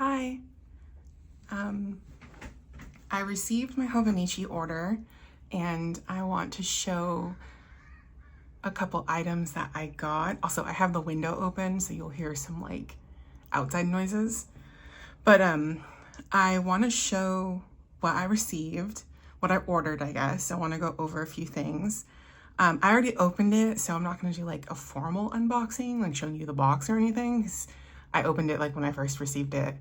Hi. I received my Hobonichi order and I want to show a couple items that I got. Also, I have the window open so you'll hear some like outside noises. But I want to show what I received, what I ordered, I guess. I want to go over a few things. I already opened it, so I'm not going to do like a formal unboxing, like showing you the box or anything. I opened it like when I first received it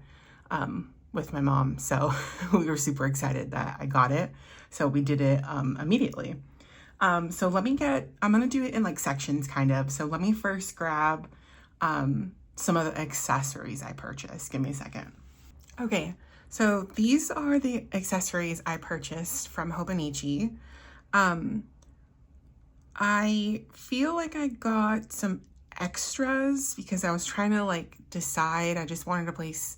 with my mom, so we were super excited that I got it. So we did it immediately. So I'm gonna do it in like sections kind of. So let me first grab some of the accessories I purchased. Give me a second. Okay, so these are the accessories I purchased from Hobonichi. I feel like I got some extras because I was trying to like decide. I just wanted to place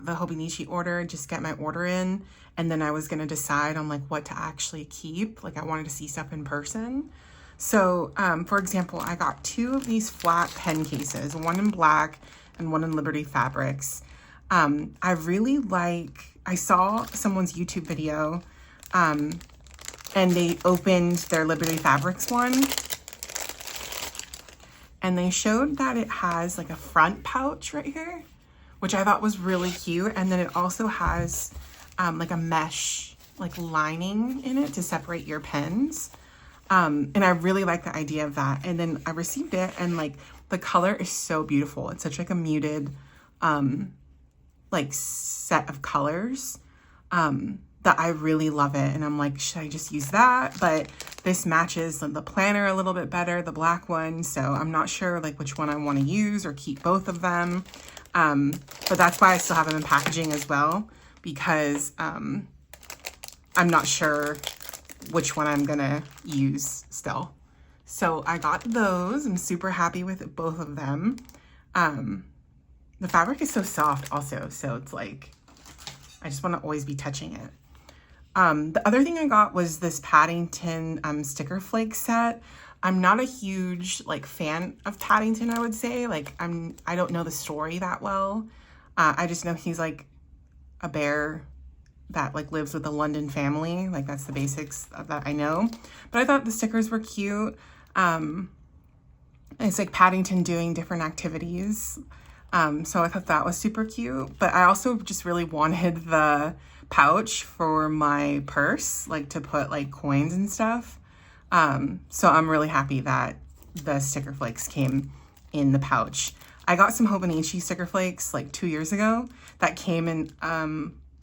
the Hobonichi order, just get my order in, and then I was gonna decide on like what to actually keep. Like I wanted to see stuff in person. So for example, I got two of these flat pen cases, one in black and one in Liberty Fabrics. I saw someone's YouTube video and they opened their Liberty Fabrics one and they showed that it has like a front pouch right here, which I thought was really cute. And then it also has like a mesh like lining in it to separate your pens. And I really like the idea of that. And then I received it and like the color is so beautiful. It's such like a muted like set of colors that I really love it. And I'm like, should I just use that? But this matches the planner a little bit better, the black one. So I'm not sure like which one I want to use or keep both of them. But that's why I still have them in packaging as well, because I'm not sure which one I'm gonna use still. So I got those. I'm super happy with both of them. The fabric is so soft also, so it's like, I just want to always be touching it. The other thing I got was this Paddington sticker flake set. I'm not a huge like fan of Paddington, I would say. Like I don't know the story that well. I just know he's like a bear that like lives with a London family. Like that's the basics of that I know. But I thought the stickers were cute. It's like Paddington doing different activities. So I thought that was super cute. But I also just really wanted the pouch for my purse, like to put like coins and stuff. So I'm really happy that the sticker flakes came in the pouch. I got some Hobonichi sticker flakes like 2 years ago that came in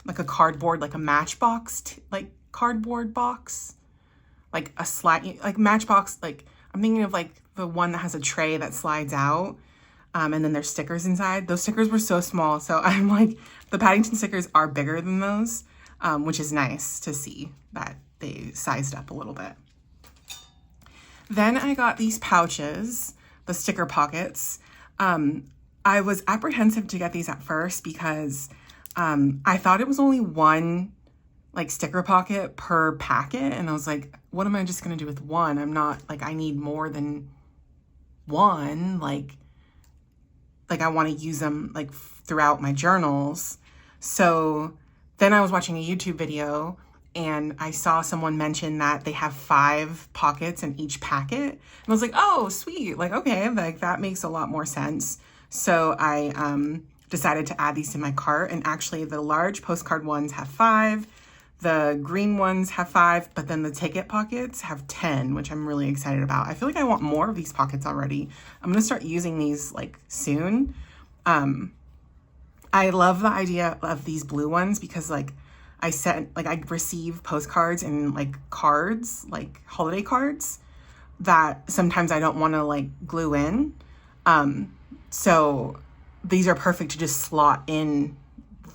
like a cardboard, like a Matchbox, like cardboard box, like a slide, like Matchbox. Like I'm thinking of like the one that has a tray that slides out. And then there's stickers inside. Those stickers were so small. So I'm like, the Paddington stickers are bigger than those, which is nice to see that they sized up a little bit. Then I got these pouches, the sticker pockets. I was apprehensive to get these at first because I thought it was only one like sticker pocket per packet. And I was like, what am I just gonna do with one? I'm not like, I need more than one. Like I want to use them like throughout my journals. So then I was watching a YouTube video and I saw someone mention that they have 5 pockets in each packet. And I was like, oh, sweet. Like, okay, like that makes a lot more sense. So I decided to add these to my cart. And actually the large postcard ones have 5. The green ones have 5, but then the ticket pockets have 10, which I'm really excited about. I feel like I want more of these pockets already. I'm gonna start using these like soon. I love the idea of these blue ones because like I receive postcards and like cards, like holiday cards that sometimes I don't want to like glue in. So these are perfect to just slot in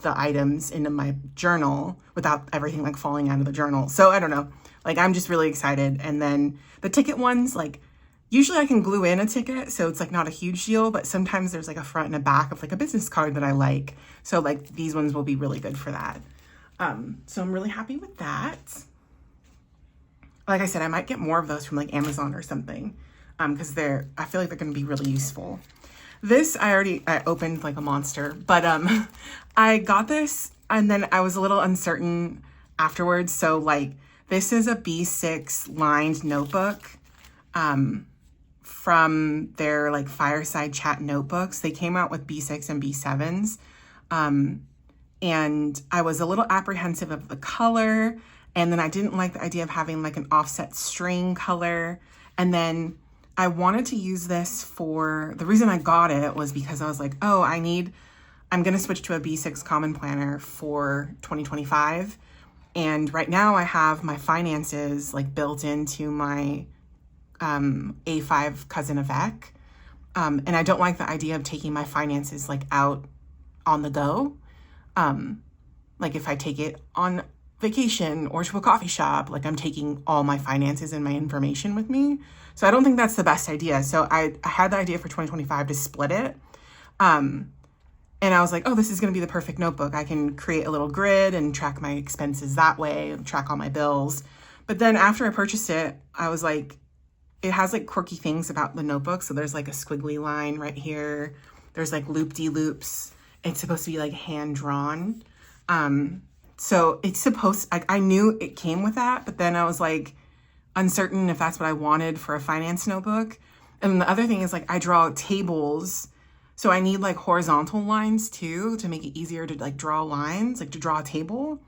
the items into my journal without everything like falling out of the journal. So I don't know, like I'm just really excited. And then the ticket ones, like usually I can glue in a ticket, so it's like not a huge deal, but sometimes there's like a front and a back of like a business card that I like. So like these ones will be really good for that. So I'm really happy with that. Like I said, I might get more of those from like Amazon or something because I feel like they're going to be really useful. This, I opened like a monster, but I got this and then I was a little uncertain afterwards. So like, this is a B6 lined notebook from their like Fireside Chat notebooks. They came out with B6 and B7s. And I was a little apprehensive of the color. And then I didn't like the idea of having like an offset string color. And then I wanted to use this for, the reason I got it was because I was like, oh, I'm going to switch to a B6 Common Planner for 2025. And right now I have my finances like built into my A5 Cousin Avec. And I don't like the idea of taking my finances like out on the go. Like if I take it on vacation or to a coffee shop, like I'm taking all my finances and my information with me. So I don't think that's the best idea. So I had the idea for 2025 to split it. And I was like, oh, this is going to be the perfect notebook. I can create a little grid and track my expenses that way, and track all my bills. But then after I purchased it, I was like, it has like quirky things about the notebook. So there's like a squiggly line right here. There's like loop-de-loops. It's supposed to be like hand drawn. So it's supposed, like, I knew it came with that, but then I was like uncertain if that's what I wanted for a finance notebook. And the other thing is like, I draw tables. So I need like horizontal lines too, to make it easier to like draw lines, like to draw a table.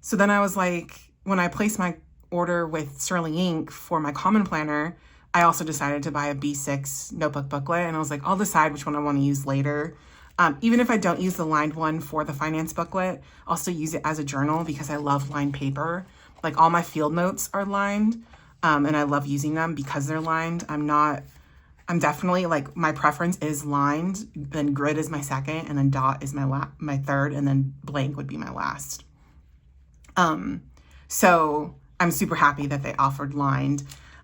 So then I was like, when I placed my order with Sterling Ink for my Common Planner, I also decided to buy a B6 notebook booklet. And I was like, I'll decide which one I want to use later. Even if I don't use the lined one for the finance booklet, I'll still use it as a journal because I love lined paper. Like all my field notes are lined, and I love using them because they're lined. I'm definitely like, my preference is lined, then grid is my second, and then dot is my third, and then blank would be my last. So I'm super happy that they offered lined.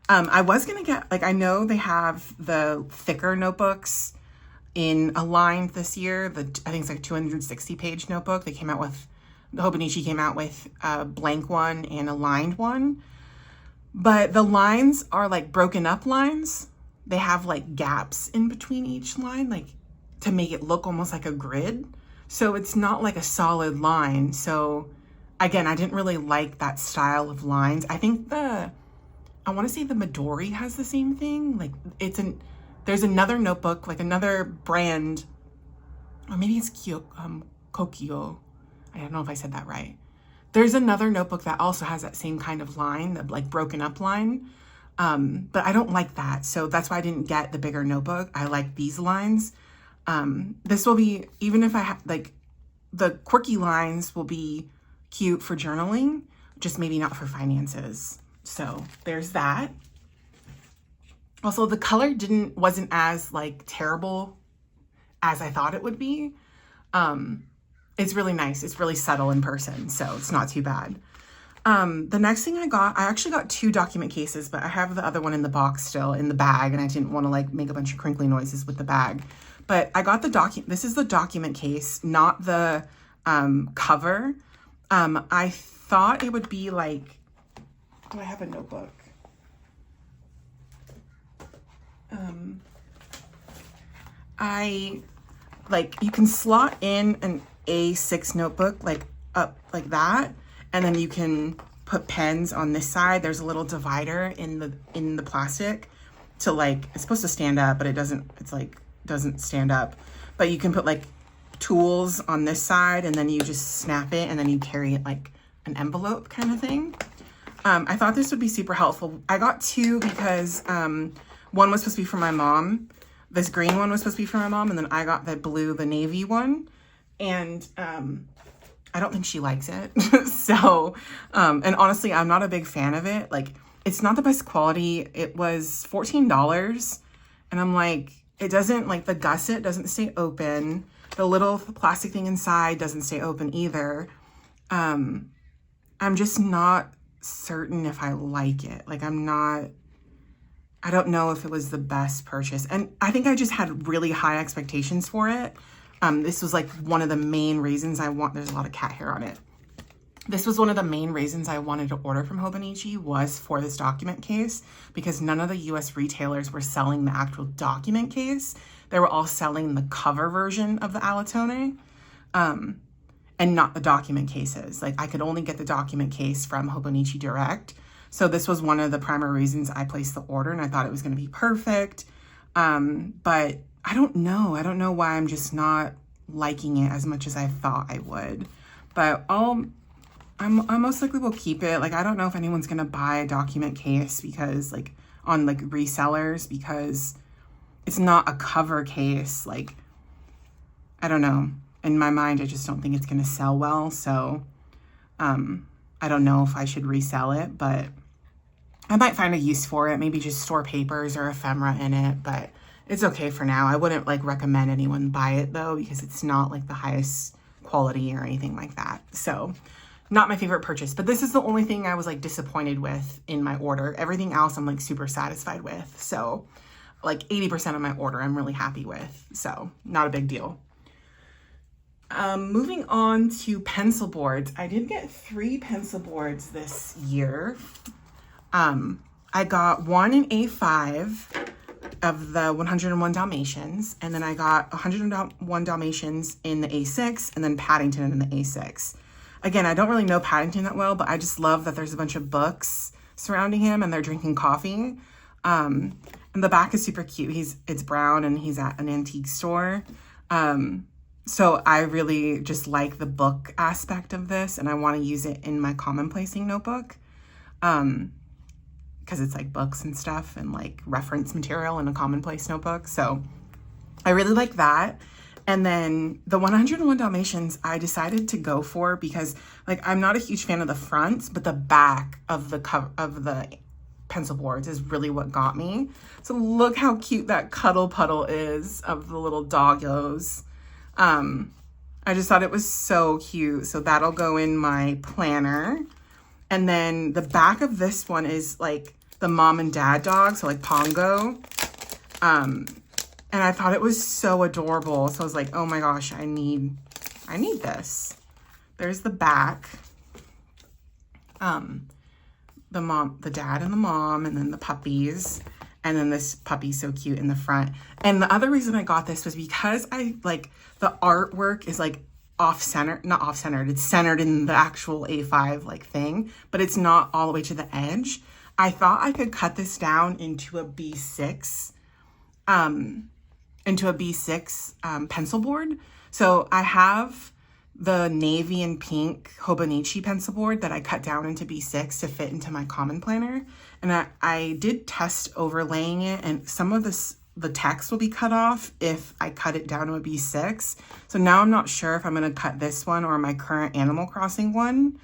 I was gonna get, like, I know they have the thicker notebooks in a lined this year. I think it's like 260 page notebook. The Hobonichi came out with a blank one and a lined one. But the lines are like broken up lines. They have like gaps in between each line, like to make it look almost like a grid. So it's not like a solid line. So again, I didn't really like that style of lines. I think I want to say the Midori has the same thing. Like there's another notebook, like another brand, or maybe it's Kokio. I don't know if I said that right. There's another notebook that also has that same kind of line, the like broken up line. But I don't like that. So that's why I didn't get the bigger notebook. I like these lines. This will be, even if I have like the quirky lines will be cute for journaling, just maybe not for finances. So there's that. Also, the color wasn't as like terrible as I thought it would be. It's really nice. It's really subtle in person, so it's not too bad. The next thing I actually got 2 document cases, but I have the other one in the box still in the bag, and I didn't want to like make a bunch of crinkly noises with the bag. But I got this is the document case, not the cover. I thought it would be like, do I have a notebook? You can slot in an A6 notebook like up like that, and then you can put pens on this side. There's a little divider in the plastic to like, it's supposed to stand up, but it doesn't, doesn't stand up. But you can put like tools on this side, and then you just snap it, and then you carry it like an envelope kind of thing. I thought this would be super helpful. I got 2 because one was supposed to be for my mom. This green one was supposed to be for my mom, and then I got the navy one. And I don't think she likes it. So, and honestly, I'm not a big fan of it. Like, it's not the best quality. It was $14. And I'm like, it doesn't, like, the gusset doesn't stay open. The little plastic thing inside doesn't stay open either. I'm just not certain if I like it. Like, I don't know if it was the best purchase. And I think I just had really high expectations for it. This was like one of the main reasons there's a lot of cat hair on it. This was one of the main reasons I wanted to order from Hobonichi, was for this document case, because none of the US retailers were selling the actual document case. They were all selling the cover version of the Alatone, and not the document cases. Like, I could only get the document case from Hobonichi Direct. So this was one of the primary reasons I placed the order, and I thought it was going to be perfect. But I don't know. I don't know why I'm just not liking it as much as I thought I would. But I most likely will keep it. Like, I don't know if anyone's going to buy a document case because, like, on, like, resellers, because it's not a cover case. Like, I don't know. In my mind, I just don't think it's going to sell well. So, I don't know if I should resell it, but I might find a use for it. Maybe just store papers or ephemera in it, but it's okay for now. I wouldn't, like, recommend anyone buy it, though, because it's not, like, the highest quality or anything like that. So, not my favorite purchase, but this is the only thing I was, like, disappointed with in my order. Everything else I'm, like, super satisfied with. So, like, 80% of my order I'm really happy with. So, not a big deal. Moving on to pencil boards. I did get 3 pencil boards this year. I got one in A5 of the 101 Dalmatians, and then I got 101 Dalmatians in the A6, and then Paddington in the A6. Again, I don't really know Paddington that well, but I just love that there's a bunch of books surrounding him and they're drinking coffee. And the back is super cute. It's brown and he's at an antique store. So I really just like the book aspect of this, and I want to use it in my commonplacing notebook. Because it's like books and stuff and like reference material in a commonplace notebook. So I really like that. And then the 101 Dalmatians I decided to go for because, like, I'm not a huge fan of the fronts, but the back of the cover of the pencil boards is really what got me. So look how cute that cuddle puddle is of the little doggos. I just thought it was so cute. So that'll go in my planner. And then the back of this one is like the mom and dad dog, so like Pongo. And I thought it was so adorable. So I was like, oh my gosh, I need this. There's the back. The dad and the mom, and then the puppies. And then this puppy's so cute in the front. And the other reason I got this was because I like the artwork is like not off-centered. It's centered in the actual A5 like thing, but it's not all the way to the edge. I thought I could cut this down into a B6, pencil board. So I have the navy and pink Hobonichi pencil board that I cut down into B6 to fit into my common planner. And I did test overlaying it, and some of the text will be cut off if I cut it down to a B6. So now I'm not sure if I'm going to cut this one or my current Animal Crossing one.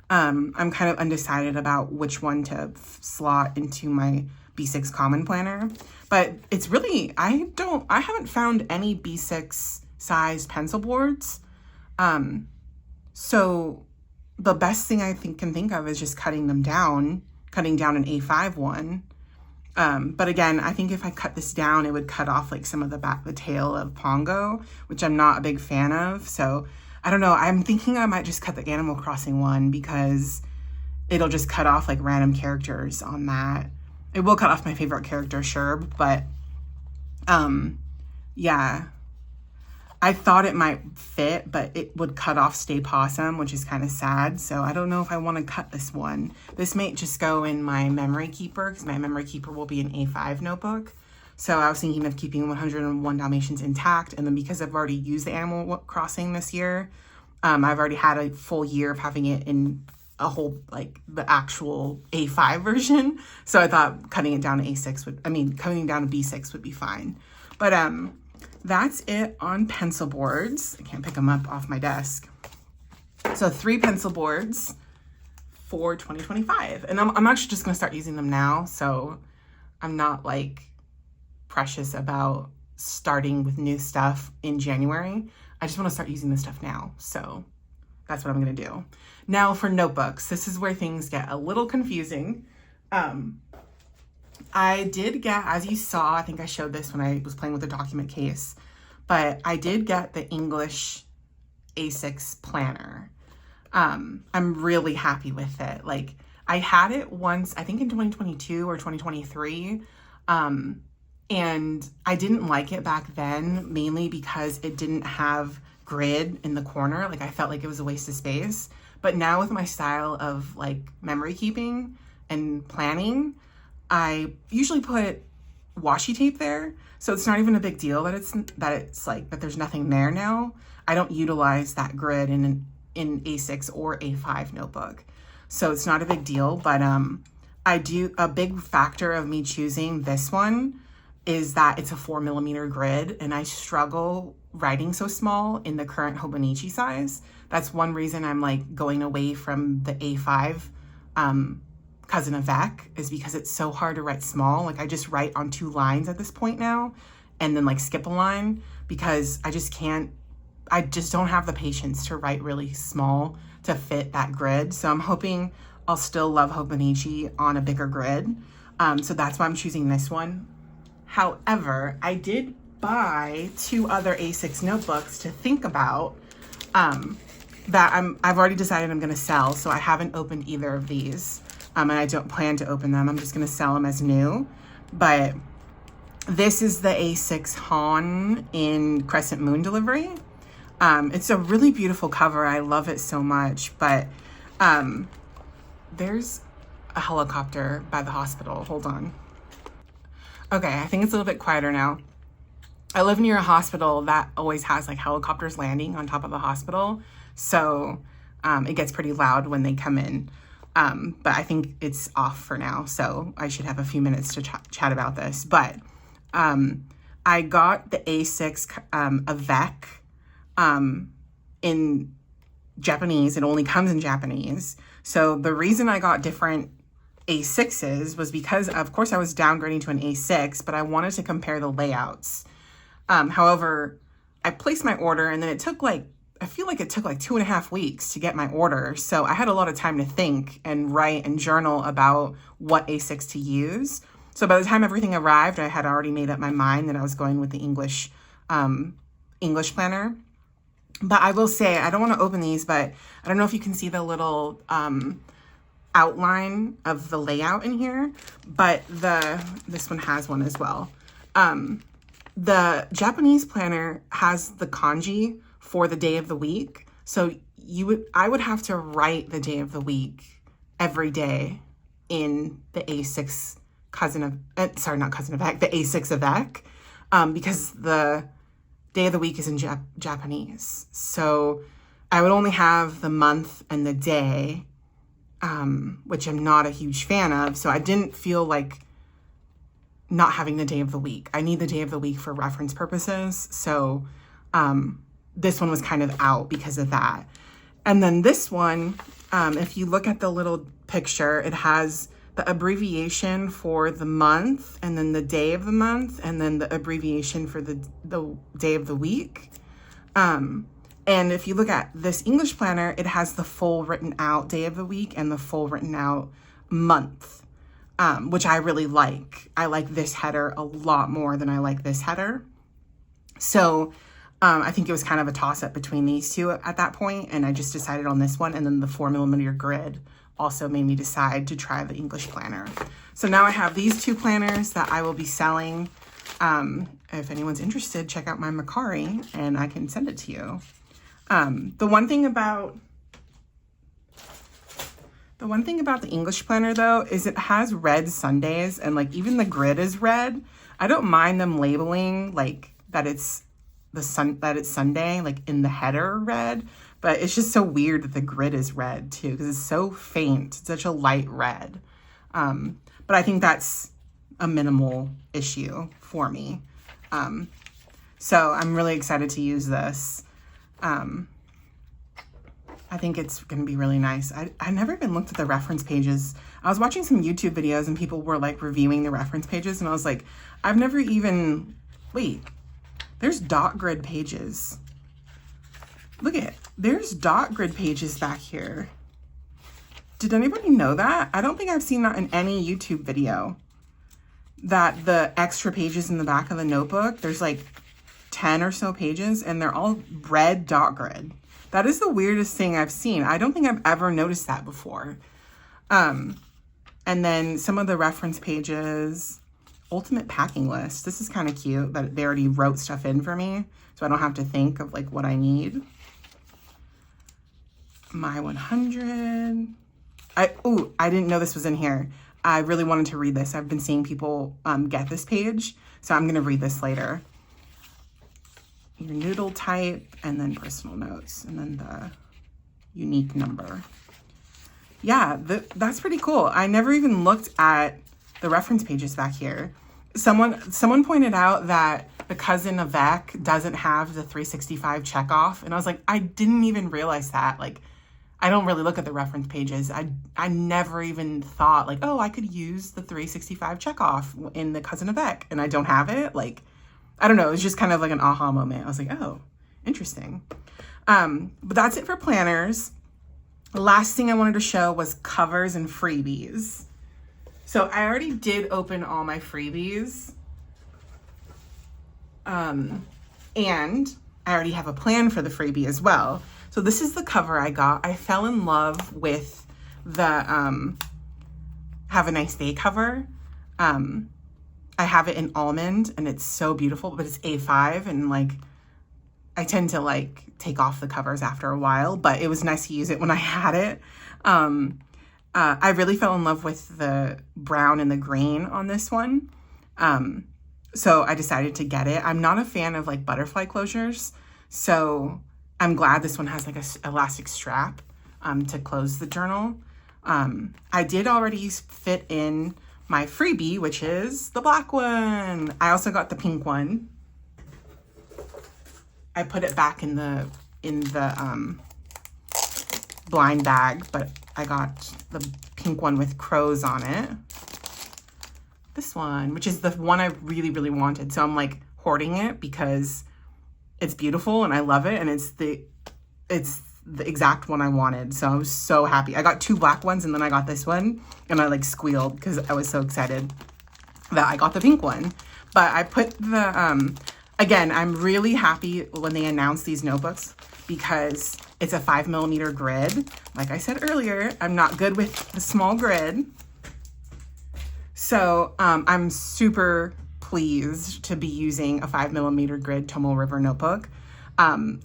I'm kind of undecided about which one to slot into my B6 common planner. But it's really, I haven't found any B6 sized pencil boards. So the best thing I can think of is just cutting down an A5 one. But again, I think if I cut this down, it would cut off like some of the tail of Pongo, which I'm not a big fan of. So I don't know. I'm thinking I might just cut the Animal Crossing one because it'll just cut off like random characters on that. It will cut off my favorite character, sure, but yeah. I thought it might fit, but it would cut off Stay Possum, which is kind of sad. So I don't know if I want to cut this one. This may just go in my memory keeper, because my memory keeper will be an A5 notebook. So I was thinking of keeping 101 Dalmatians intact. And then because I've already used the Animal Crossing this year, I've already had a full year of having it in a whole, like the actual A5 version. So I thought cutting it down to cutting down to B6 would be fine. But that's it on pencil boards. I can't pick them up off my desk. So 3 pencil boards for 2025. And I'm actually just going to start using them now. So I'm not like precious about starting with new stuff in January. I just want to start using this stuff now. So that's what I'm going to do. Now for notebooks, this is where things get a little confusing. I did get, as you saw, I think I showed this when I was playing with the document case, but I did get the English A6 planner. I'm really happy with it. Like, I had it once, I think in 2022 or 2023, and I didn't like it back then, mainly because it didn't have grid in the corner. Like, I felt like it was a waste of space. But now with my style of like memory keeping and planning, I usually put washi tape there. So it's not even a big deal that it's like that there's nothing there now. I don't utilize that grid in A6 or A5 notebook. So it's not a big deal, but a big factor of me choosing this one is that it's a 4mm grid, and I struggle writing so small in the current Hobonichi size. That's one reason I'm like going away from the A5 Cousin of Vec, is because it's so hard to write small. Like, I just write on 2 lines at this point now, and then like skip a line, because I just don't have the patience to write really small to fit that grid. So I'm hoping I'll still love Hobonichi on a bigger grid. So that's why I'm choosing this one. However, I did buy 2 other A6 notebooks to think about that I've already decided I'm going to sell. So I haven't opened either of these, and I don't plan to open them. I'm just going to sell them as new. But this is the A6 Han in Crescent Moon delivery. It's a really beautiful cover. I love it so much, but there's a helicopter by the hospital. Hold on. Okay, I think it's a little bit quieter now. I live near a hospital that always has like helicopters landing on top of the hospital. So it gets pretty loud when they come in. But I think it's off for now, so I should have a few minutes to chat about this. But I got the A6 Avec in Japanese. It only comes in Japanese. So the reason I got different A6s was because, of course, I was downgrading to an A6, but I wanted to compare the layouts. However, I placed my order, and then I feel like it took like 2.5 weeks to get my order. So I had a lot of time to think and write and journal about what A6 to use. So by the time everything arrived, I had already made up my mind that I was going with the English planner. But I will say, I don't want to open these, but I don't know if you can see the little outline of the layout in here, but this one has one as well. The Japanese planner has the kanji for the day of the week. So I would have to write the day of the week every day in the A6 the A6 Avec, because the day of the week is in Japanese. So I would only have the month and the day, which I'm not a huge fan of. So I didn't feel like not having the day of the week. I need the day of the week for reference purposes. So this one was kind of out because of that. And then this one, if you look at the little picture, it has the abbreviation for the month, and then the day of the month, and then the abbreviation for the day of the week. And if you look at this English planner, it has the full written out day of the week and the full written out month, which I really like. I like this header a lot more than I like this header. So I think it was kind of a toss-up between these two at that point, and I just decided on this one, and then the 4mm grid also made me decide to try the English planner. So now I have these 2 planners that I will be selling. If anyone's interested, check out my Mercari and I can send it to you. The one thing about the English planner though is it has red Sundays, and like even the grid is red. I don't mind them labeling like that it's Sunday, like in the header red, but it's just so weird that the grid is red too, because it's so faint. It's such a light red. But I think that's a minimal issue for me. So I'm really excited to use this. I think it's going to be really nice. I never even looked at the reference pages. I was watching some YouTube videos and people were like reviewing the reference pages, and I was like, I've never even, wait, there's dot grid pages. Look at it. There's dot grid pages back here. Did anybody know that? I don't think I've seen that in any YouTube video, that the extra pages in the back of the notebook, there's like 10 or so pages and they're all red dot grid. That is the weirdest thing I've seen. I don't think I've ever noticed that before. And then some of the reference pages, ultimate packing list. This is kind of cute that they already wrote stuff in for me, so I don't have to think of like what I need. My 100. I didn't know this was in here. I really wanted to read this. I've been seeing people get this page, so I'm gonna read this later. Your noodle type, and then personal notes, and then the unique number. Yeah, that's pretty cool. I never even looked at the reference pages back here. Someone pointed out that the cousin Avec doesn't have the 365 checkoff, and I was like, I didn't even realize that. Like, I don't really look at the reference pages. I never even thought like, oh, I could use the 365 checkoff in the cousin Avec, and I don't have it. Like, I don't know. It was just kind of like an aha moment. I was like, oh, interesting. But that's it for planners. The last thing I wanted to show was covers and freebies. So I already did open all my freebies. And I already have a plan for the freebie as well. So this is the cover I got. I fell in love with the Have a Nice Day cover. I have it in almond and it's so beautiful, but it's A5 and like I tend to like take off the covers after a while, but it was nice to use it when I had it. I really fell in love with the brown and the green on this one. So I decided to get it. I'm not a fan of like butterfly closures, so I'm glad this one has like a elastic strap to close the journal. I did already fit in my freebie, which is the black one. I also got the pink one. I put it back in the blind bag, but I got the pink one with crows on it. This one, which is the one I really, really wanted. So I'm like hoarding it because it's beautiful and I love it, and it's the exact one I wanted. So I was so happy. I got two black ones and then I got this one, and I like squealed because I was so excited that I got the pink one. But I put the, again, I'm really happy when they announced these notebooks because it's a 5mm grid. Like I said earlier, I'm not good with the small grid. So I'm super pleased to be using a 5mm grid Tomoe River notebook.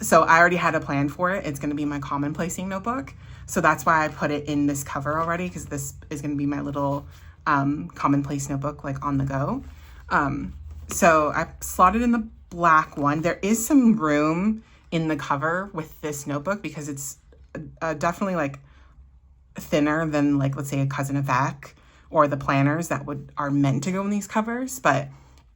So I already had a plan for it. It's going to be my commonplacing notebook. So that's why I put it in this cover already, because this is going to be my little commonplace notebook, like on the go. So I slotted in the black one. There is some room in the cover with this notebook because it's definitely like thinner than like, let's say, a Cousin Avec or the planners that are meant to go in these covers, but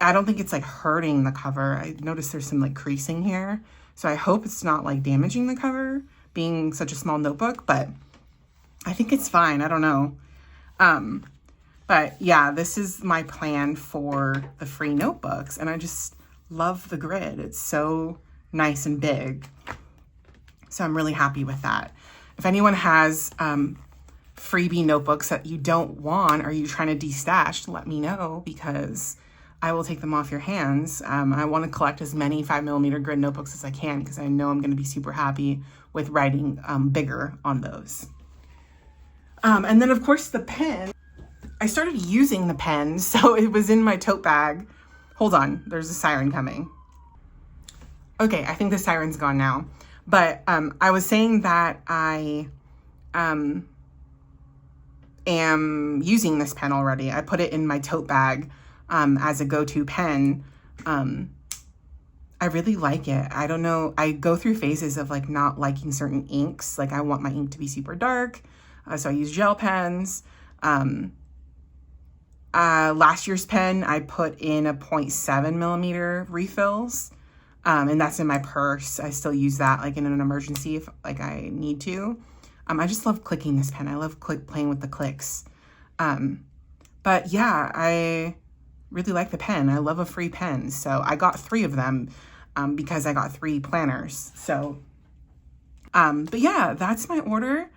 I don't think it's like hurting the cover. I noticed there's some like creasing here. So I hope it's not like damaging the cover being such a small notebook, but I think it's fine. I don't know. But yeah, this is my plan for the free notebooks, and I just love the grid. It's so nice and big. So I'm really happy with that. If anyone has freebie notebooks that you don't want or you're trying to destash, let me know because I will take them off your hands. I want to collect as many 5mm grid notebooks as I can because I know I'm going to be super happy with writing bigger on those. And then of course the pen. I started using the pen, so it was in my tote bag. Hold on, there's a siren coming. Okay, I think the siren's gone now. But I was saying that I am using this pen already. I put it in my tote bag as a go-to pen. I really like it. I don't know. I go through phases of like not liking certain inks. Like I want my ink to be super dark. So I use gel pens. Last year's pen, I put in a 0.7mm refills. And that's in my purse. I still use that like in an emergency if like I need to. I just love clicking this pen. I love playing with the clicks. But yeah, I really like the pen. I love a free pen. So I got 3 of them because I got 3 planners. So, but yeah, that's my order.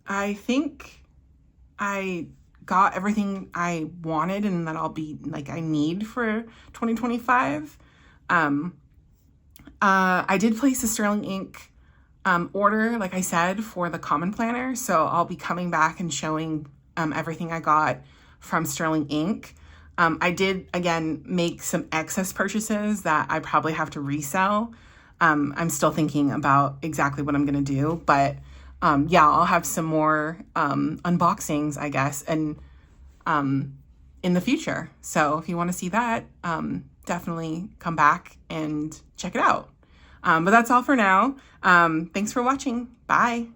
I think I got everything I wanted and that I'll be like I need for 2025. I did place a Sterling ink order, like I said, for the Common Planner. So I'll be coming back and showing everything I got from Sterling ink. I did, again, make some excess purchases that I probably have to resell. I'm still thinking about exactly what I'm going to do, but yeah, I'll have some more unboxings, I guess, and in the future. So if you want to see that, definitely come back and check it out. But that's all for now. Thanks for watching. Bye.